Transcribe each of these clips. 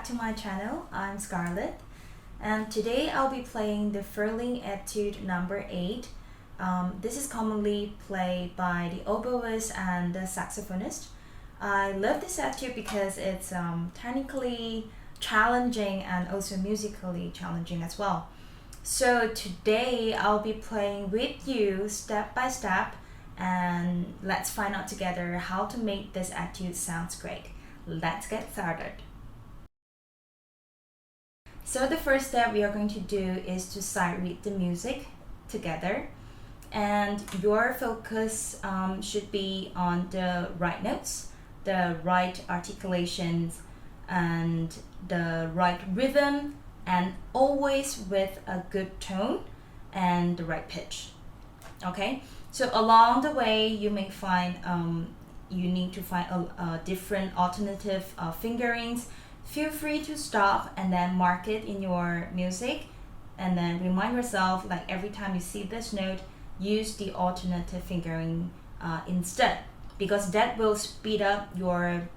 to my channel. I'm Scarlet, and today I'll be playing the Ferling Etude number 8. This is commonly played by the oboist and the saxophonist. I love this etude because it's technically challenging and also musically challenging as well. So today I'll be playing with you step by step, and let's find out together how to make this etude sounds great. Let's get started. So the first step we are going to do is to sight read the music together, and your focus should be on the right notes, the right articulations, and the right rhythm, and always with a good tone and the right pitch. Okay, so along the way you may find you need to find a different alternative fingerings. Feel free to stop and then mark it in your music, and then remind yourself, like every time you see this note, use the alternative fingering instead, because that will speed up your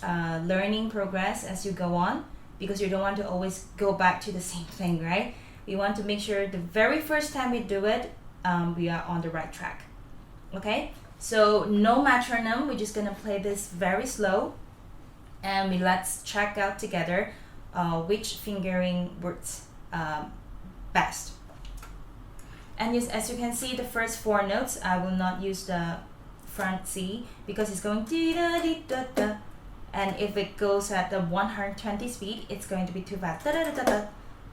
learning progress as you go on, because you don't want to always go back to the same thing, right? We want to make sure the very first time we do it, we are on the right track. Okay, so no metronome, we're just gonna play this very slow, and let's check out together which fingering works best. And as you can see, the first 4 notes, I will not use the front C because it's going dee da dee da da, and if it goes at the 120 speed, it's going to be too fast. Da da da da da.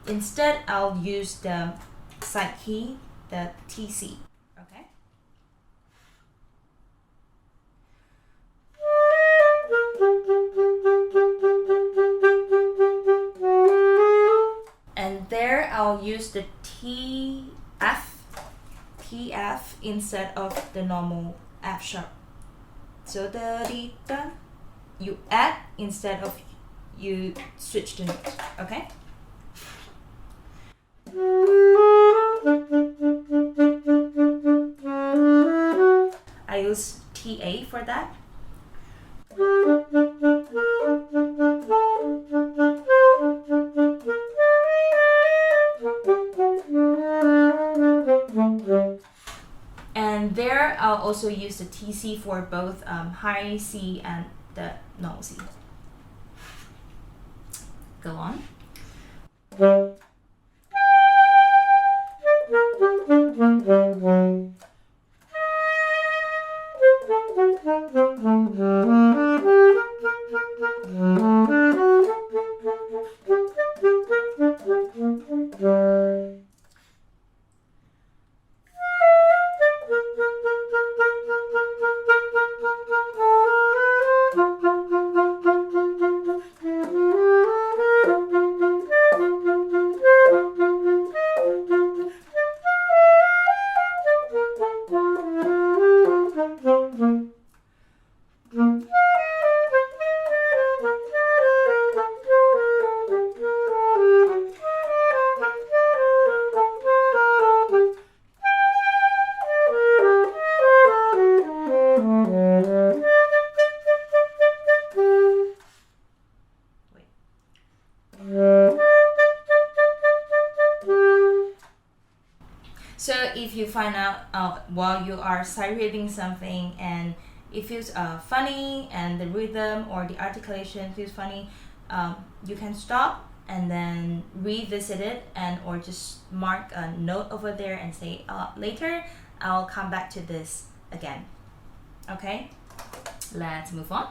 Instead, I'll use the side key, the TC. Okay. And there I'll use the TF instead of the normal F sharp. So the dee da, you add instead of you switch the note. Okay. I use TA for that. And there I'll also use the TC for both high C and the normal C. Go on. So if you find out while you are sight reading something and it feels funny, and the rhythm or the articulation feels funny, you can stop and then revisit it, and or just mark a note over there and say later I'll come back to this again. Okay, let's move on.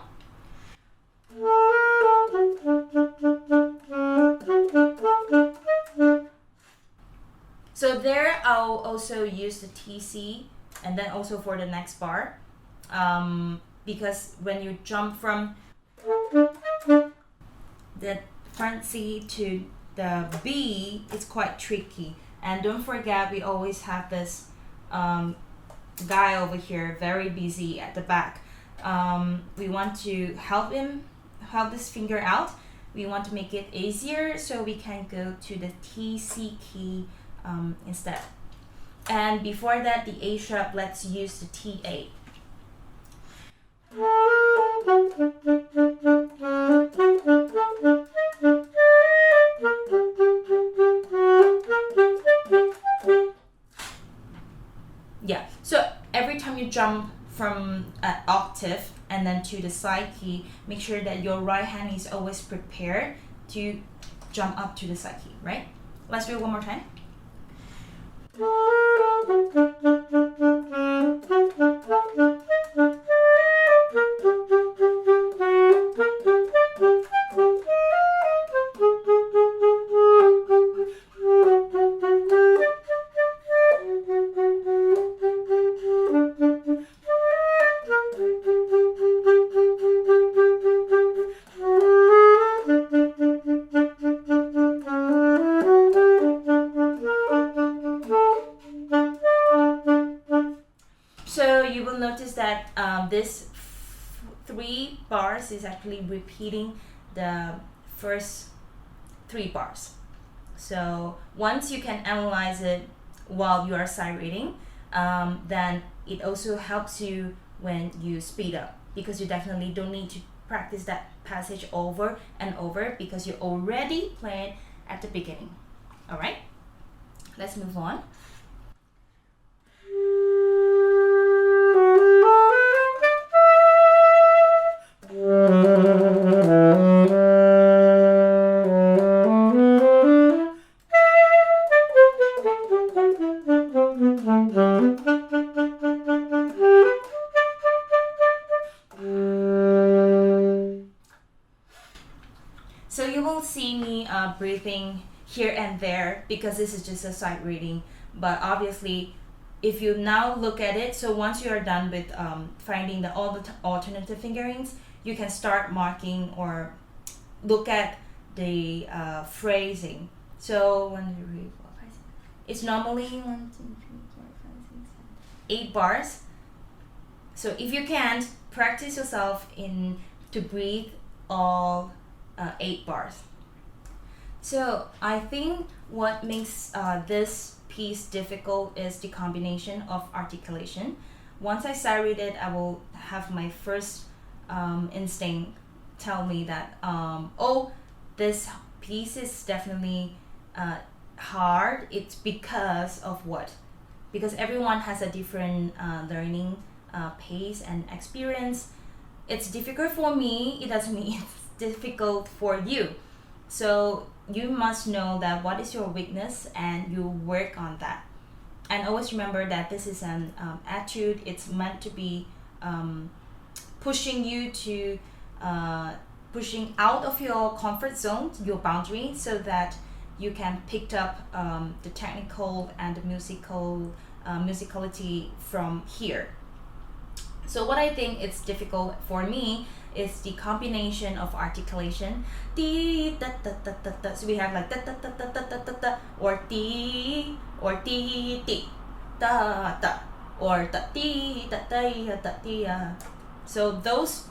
So there I'll also use the TC, and then also for the next bar, because when you jump from the front C to the B, it's quite tricky. And don't forget, we always have this guy over here very busy at the back. We want to help this finger out. We want to make it easier, so we can go to the TC key instead. And before that, the A sharp, let's use the TA. every time you jump from an octave and then to the side key, make sure that your right hand is always prepared to jump up to the side key, right? Let's do it one more time. So you will notice that this 3 bars is actually repeating the first 3 bars. So once you can analyze it while you are sight reading, then it also helps you when you speed up, because you definitely don't need to practice that passage over and over because you already played at the beginning. All right, let's move on. So you will see me breathing here and there because this is just a sight reading. But obviously, if you now look at it, so once you are done with finding all the alternative fingerings, you can start marking or look at the phrasing. So 1, 2, 3, 4, 5, 6. It's normally 1, 2, 3, 4, 5, 6, 7, 8 bars. So if you can't, practice yourself to breathe all 8 bars. So I think what makes this piece difficult is the combination of articulation. Once I sight read it, I will have my first instinct tell me that oh, this piece is definitely hard. It's because of what? Because everyone has a different learning pace and experience. It's difficult for me, it doesn't mean it's difficult for you. So you must know that what is your weakness and you work on that. And always remember that this is an etude. It's meant to be pushing you to pushing out of your comfort zone, your boundary, so that you can pick up the technical and the musicality from here. So what I think it's difficult for me is the combination of articulation. Ti ta ta ta ta ta. So we have like ta ta ta ta ta ta ta ta, or ti ti ta ta, or ta ti ta ta ta ti. So those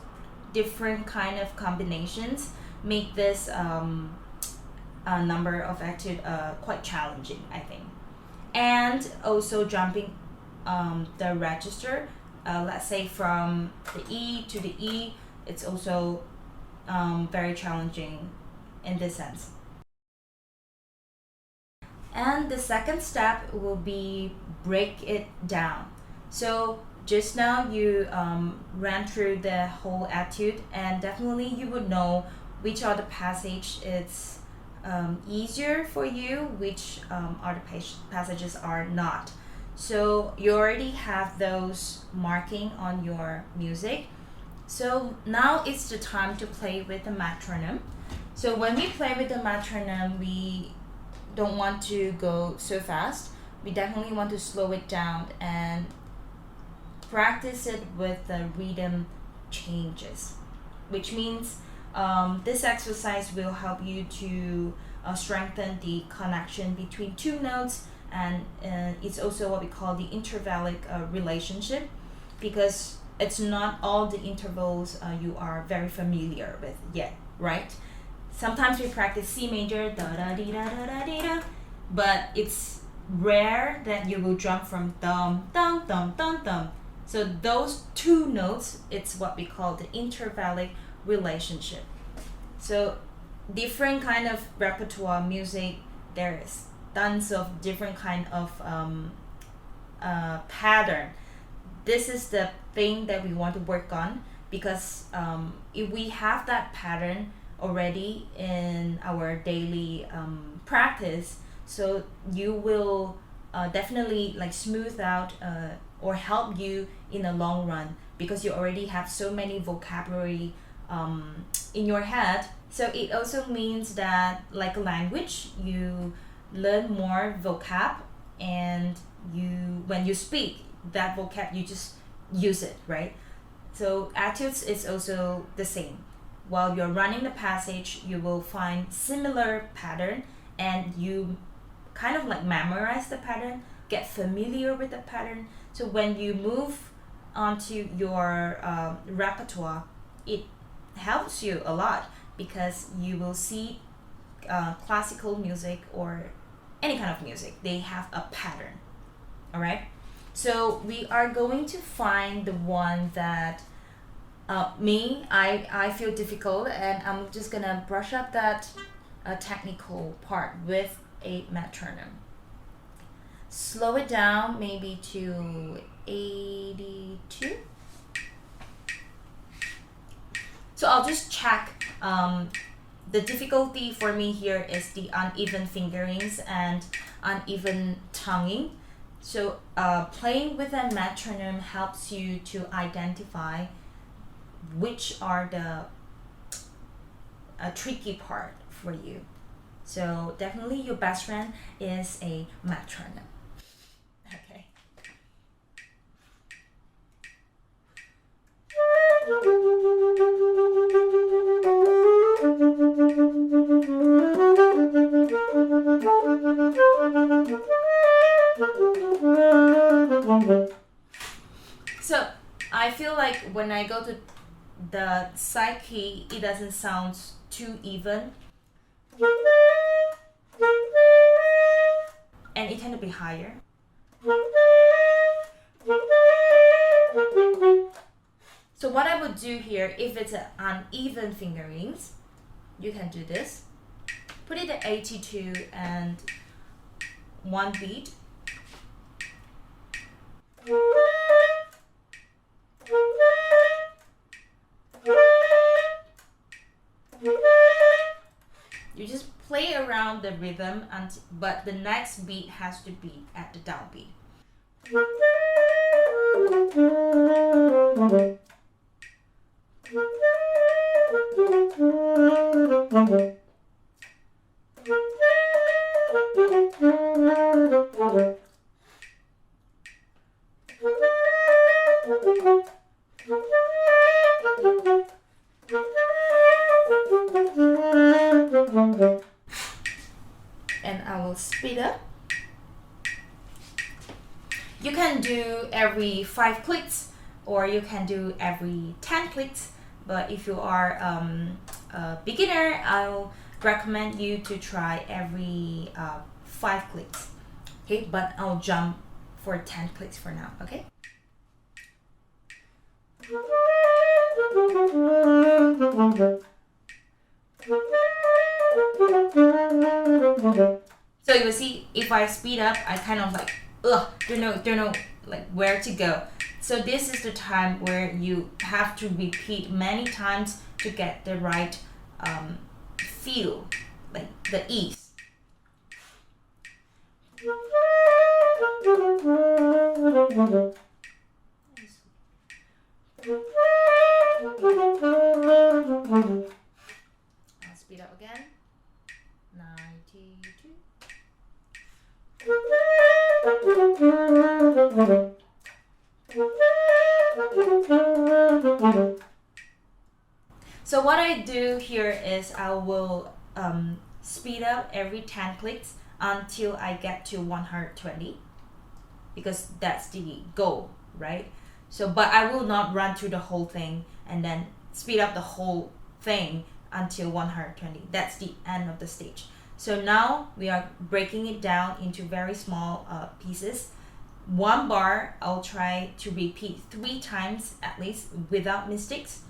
different kind of combinations make this number of etude quite challenging, I think. And also jumping the register, let's say from the E to the E, it's also very challenging in this sense. And the second step will be break it down. So just now you ran through the whole etude, and definitely you would know which are the passage it's easier for you, which are the passages are not. So you already have those marking on your music. So now it's the time to play with the metronome. So when we play with the metronome, we don't want to go so fast. We definitely want to slow it down and practice it with the rhythm changes, which means this exercise will help you to strengthen the connection between 2 notes, and it's also what we call the intervallic relationship, because it's not all the intervals you are very familiar with yet, right? Sometimes we practice C major, da da di da da da di da, but it's rare that you will jump from dum dum dum dum dum. So those 2 notes, it's what we call the intervallic relationship. So different kind of repertoire music, there is tons of different kind of pattern. this is the thing that we want to work on, because if we have that pattern already in our daily practice, so you will definitely like smooth out or help you in the long run, because you already have so many vocabulary in your head. So it also means that, like a language, you learn more vocab, and you, when you speak that vocab, you just use it, right? So etudes is also the same. While you're running the passage, you will find similar pattern, and you kind of like memorize the pattern, get familiar with the pattern. So when you move onto your repertoire, it helps you a lot, because you will see classical music or any kind of music, they have a pattern. All right. So we are going to find the one that I feel difficult, and I'm just gonna brush up that technical part with a metronome. Slow it down maybe to 82. So I'll just check. The difficulty for me here is the uneven fingerings and uneven tonguing. So playing with a metronome helps you to identify which are the tricky part for you. So definitely your best friend is a metronome. Okay. So I feel like when I go to the side key, it doesn't sound too even, and it tend to be higher. So what I would do here, if it's an uneven fingerings, you can do this. Put it at 82 and one beat. You just play around the rhythm, but the next beat has to be at the downbeat. And I will speed up. You can do every 5 clicks, or you can do every 10 clicks. But if you are a beginner, I'll recommend you to try every 5 clicks. Okay, but I'll jump for 10 clicks for now. Okay. So you will see, if I speed up, I kind of like, don't know like where to go. So this is the time where you have to repeat many times to get the right feel, like the ease. I'll speed up again. 92. So what I do here is I will speed up every 10 clicks until I get to 120, because that's the goal, right? So, but I will not run through the whole thing and then speed up the whole thing until 120. That's the end of the stage. So now we are breaking it down into very small pieces. One bar I'll try to repeat 3 times at least without mistakes,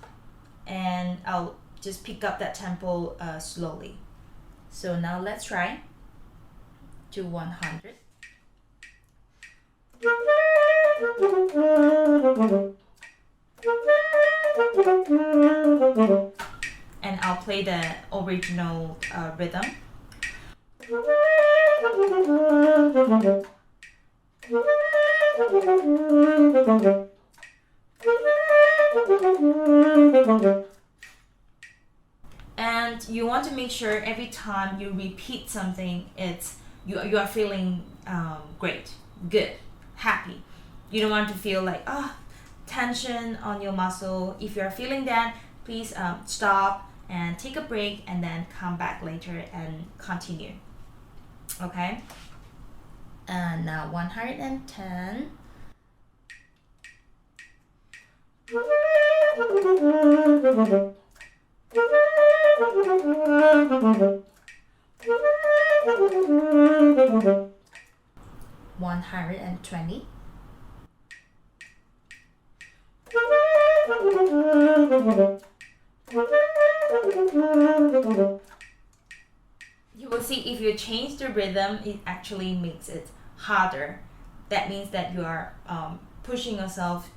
and I'll just pick up that tempo slowly. So now let's try to 100. And I'll play the original rhythm. And you want to make sure every time you repeat something, you are feeling great, good, happy. You don't want to feel like tension on your muscle. If you are feeling that, please stop and take a break, and then come back later and continue. Okay. And now 110. One hundred and 20. You will see if you change the rhythm, it actually makes it harder. That means that you are pushing yourself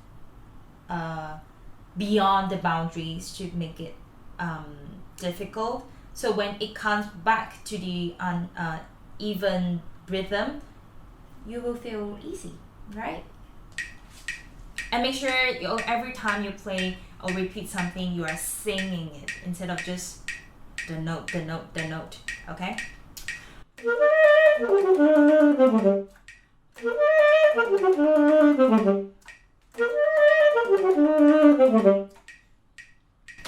beyond the boundaries to make it difficult. So when it comes back to the even rhythm, you will feel easy, right? And make sure every time you play or repeat something, you are singing it instead of just the note, the note, the note. Okay?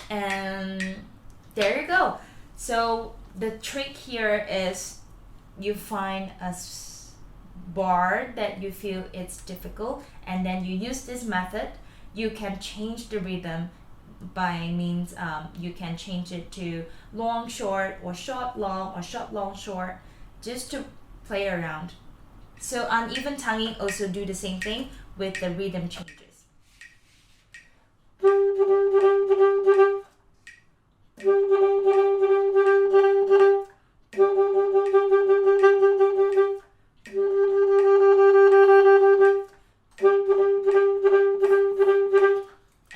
And there you go. So the trick here is you find a bar that you feel it's difficult, and then you use this method. You can change the rhythm by means you can change it to long short or short long or short long short, just to play around. So uneven tonguing also do the same thing with the rhythm changes.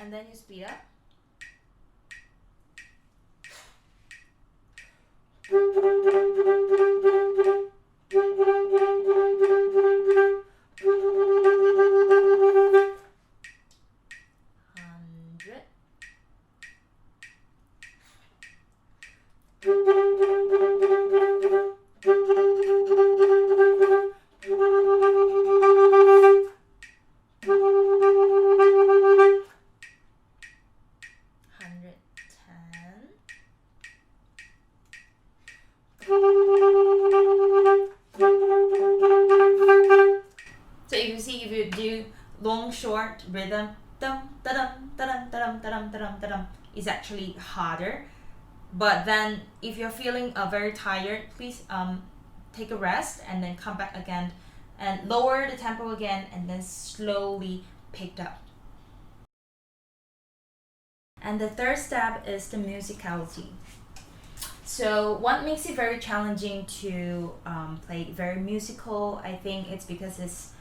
And then you speed up. So if you see, if you do long short rhythm, dum da dum da dum da dum da dum da dum da dum, is actually harder. But then if you're feeling very tired, please take a rest and then come back again and lower the tempo again, and then slowly pick up. And the third step is the musicality. So what makes it very challenging to play very musical, I think it's because it's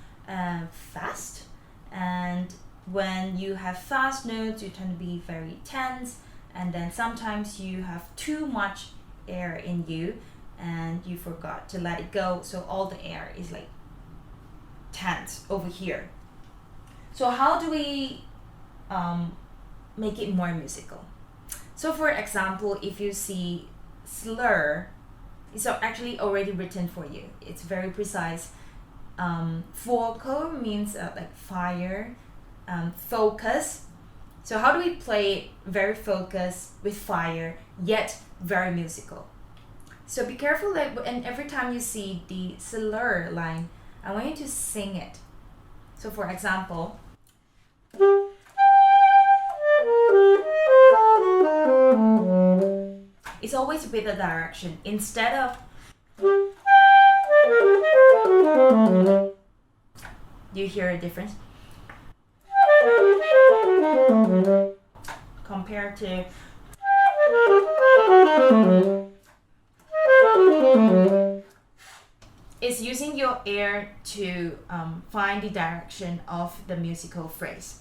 fast, and when you have fast notes you tend to be very tense, and then sometimes you have too much air in you and you forgot to let it go, so all the air is like tense over here. So how do we make it more musical? So for example, if you see slur, it's actually already written for you. It's very precise. Focal means like fire, focus. So how do we play very focused with fire yet very musical? So be careful that, and every time you see the slur line, I want you to sing it. So for example, it's always with the direction instead of. Do you hear a difference? Compared to. is using your ear to find the direction of the musical phrase.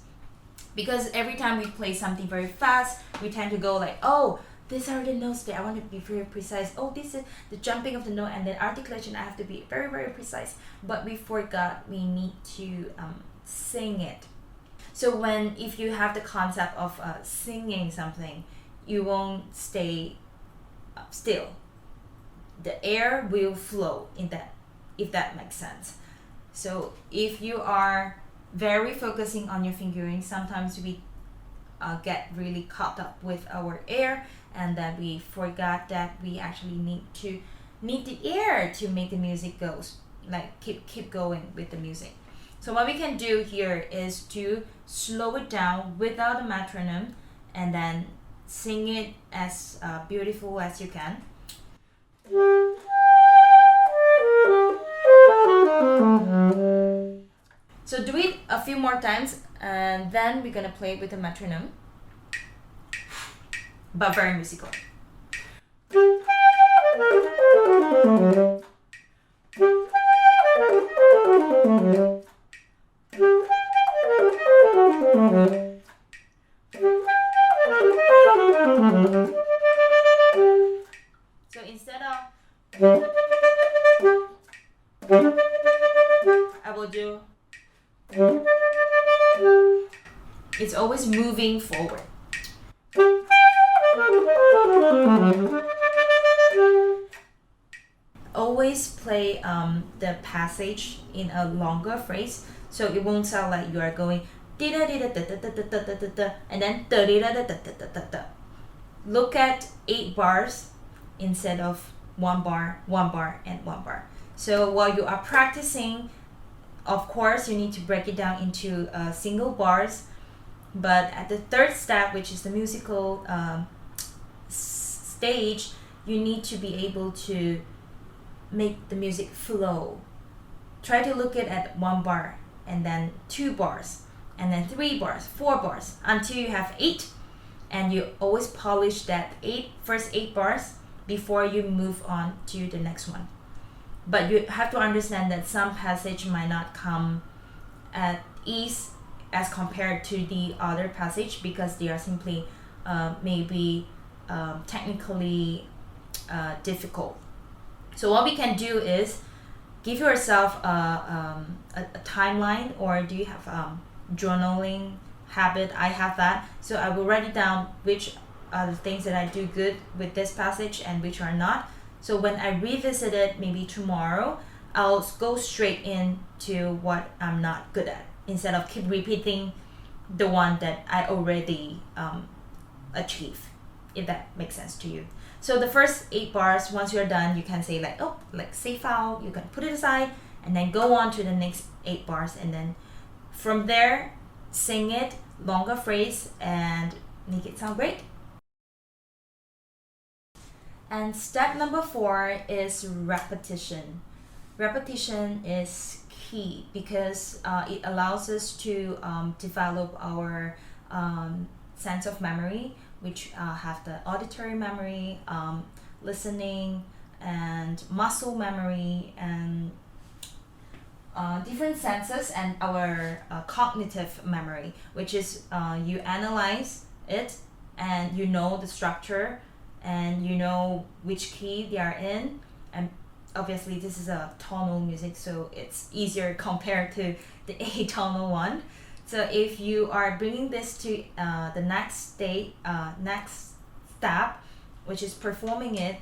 Because every time we play something very fast, we tend to go like, oh, these are the notes that I want to be very precise. Oh, this is the jumping of the note, and then articulation I have to be very, very precise. But we forgot we need to sing it. So if you have the concept of singing something, you won't stay still. The air will flow in that, if that makes sense. So if you are very focusing on your fingering, sometimes we get really caught up with our air, and then we forgot that we actually need the air to make the music goes, like keep going with the music. So what we can do here is to slow it down without a metronome, and then sing it as beautiful as you can. So do it a few more times, and then we're gonna play it with a metronome, but very musical. So instead of, I will do, it's always moving forward. Always play the passage in a longer phrase, so it won't sound like you are going and then look at 8 bars instead of 1 bar, 1 bar, and 1 bar. So while you are practicing, of course, you need to break it down into single bars. But at the third step, which is the musical stage, you need to be able to make the music flow. Try to look at 1 bar, and then 2 bars, and then 3 bars, 4 bars, until you have 8. And you always polish that first 8 bars before you move on to the next one. But you have to understand that some passage might not come at ease as compared to the other passage, because they are simply maybe technically difficult. So what we can do is give yourself a timeline, or do you have journaling habit? I have that, so I will write it down which are the things that I do good with this passage and which are not. So when I revisit it, maybe tomorrow, I'll go straight into what I'm not good at, instead of keep repeating the one that I already achieved, if that makes sense to you. So the first 8 bars, once you're done, you can say like, oh, like save file, you can put it aside, and then go on to the next 8 bars, and then from there, sing it, longer phrase, and make it sound great. And step number 4 is repetition. Repetition is key because it allows us to develop our sense of memory, which have the auditory memory, listening, and muscle memory, and different senses, and our cognitive memory, which is you analyze it, and you know the structure, and you know which key they are in. And obviously this is a tonal music, so it's easier compared to the atonal one. So if you are bringing this to the next step, which is performing it,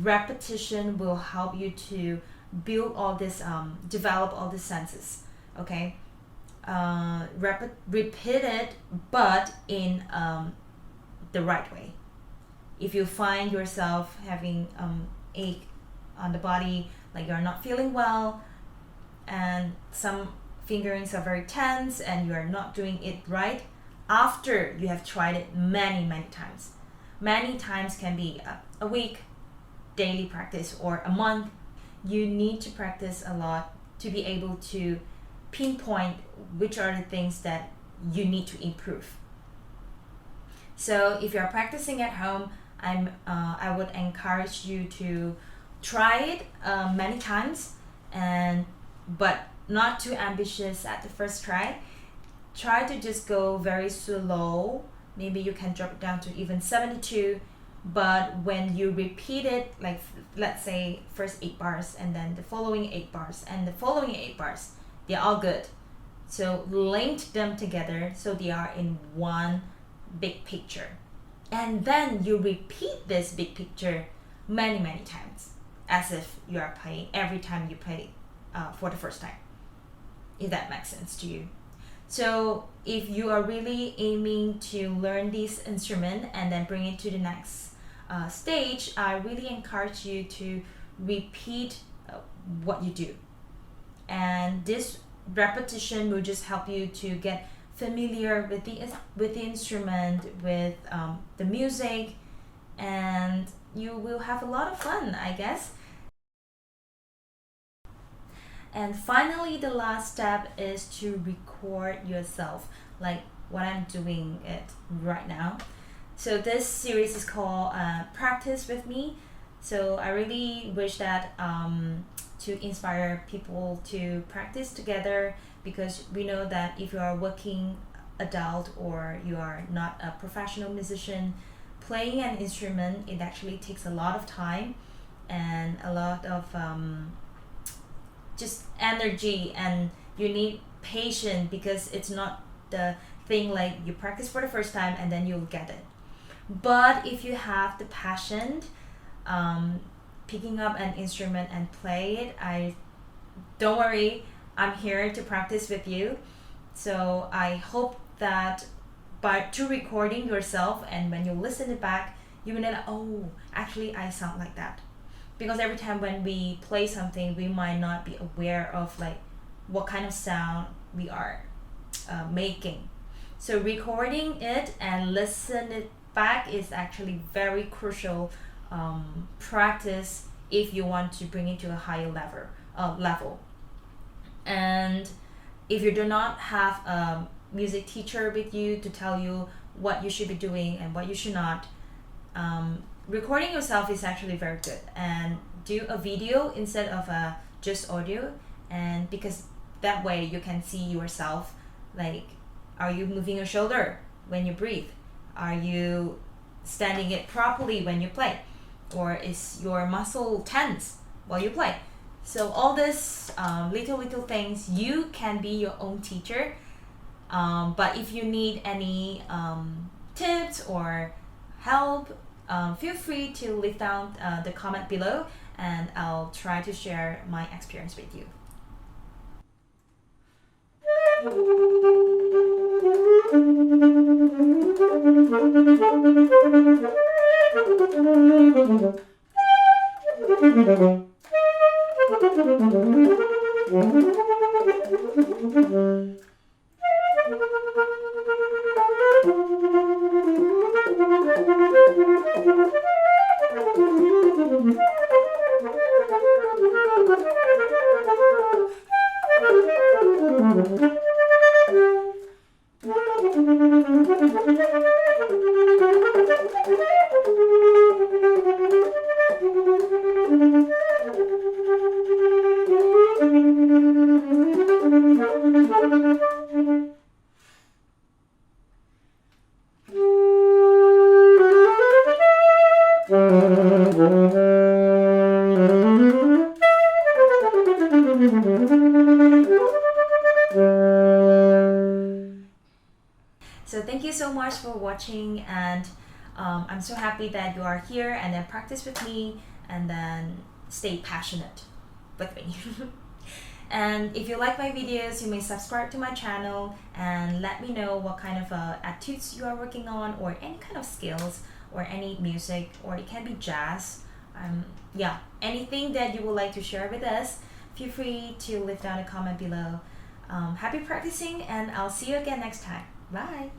repetition will help you to build all this, develop all the senses. Okay, repeat it, but in the right way. If you find yourself having ache on the body, like you're not feeling well, and some fingerings are very tense and you are not doing it right, after you have tried it many times. Many times can be a week, daily practice, or a month. You need to practice a lot to be able to pinpoint which are the things that you need to improve. So if you're practicing at home, I would encourage you to try it many times, and but not too ambitious at the first try. Try to just go very slow. Maybe you can drop it down to even 72, but when you repeat it, like let's say first 8 bars and then the following 8 bars and the following 8 bars, they're all good. So link them together so they are in one big picture. And then you repeat this big picture many times, as if you are playing every time you play for the first time, if that makes sense to you. So if you are really aiming to learn this instrument and then bring it to the next stage, I really encourage you to repeat what you do. And this repetition will just help you to get familiar with the instrument, with the music, and you will have a lot of fun, I guess. And finally, the last step is to record yourself, like what I'm doing it right now. So this series is called Practice With Me. So I really wish that to inspire people to practice together, because we know that if you are a working adult or you are not a professional musician, playing an instrument, it actually takes a lot of time and a lot of just energy, and you need patience, because it's not the thing like you practice for the first time and then you'll get it. But if you have the passion, picking up an instrument and play it, don't worry, I'm here to practice with you. So I hope that to recording yourself, and when you listen it back, you will know, oh, actually I sound like that. Because every time when we play something, we might not be aware of like what kind of sound we are making. So recording it and listen it back is actually very crucial practice if you want to bring it to a higher level. And if you do not have a music teacher with you to tell you what you should be doing and what you should not, recording yourself is actually very good. And do a video instead of just audio, and because that way you can see yourself, like, are you moving your shoulder when you breathe? Are you standing it properly when you play? Or is your muscle tense while you play? So all this little things, you can be your own teacher. But if you need any tips or help, feel free to leave down the comment below, and I'll try to share my experience with you. So thank you so much for watching, and I'm so happy that you are here and then practice with me and then stay passionate with me. And if you like my videos, you may subscribe to my channel and let me know what kind of etudes you are working on, or any kind of skills, or any music, or it can be jazz. Yeah, anything that you would like to share with us, feel free to leave down a comment below. Happy practicing, and I'll see you again next time. Bye!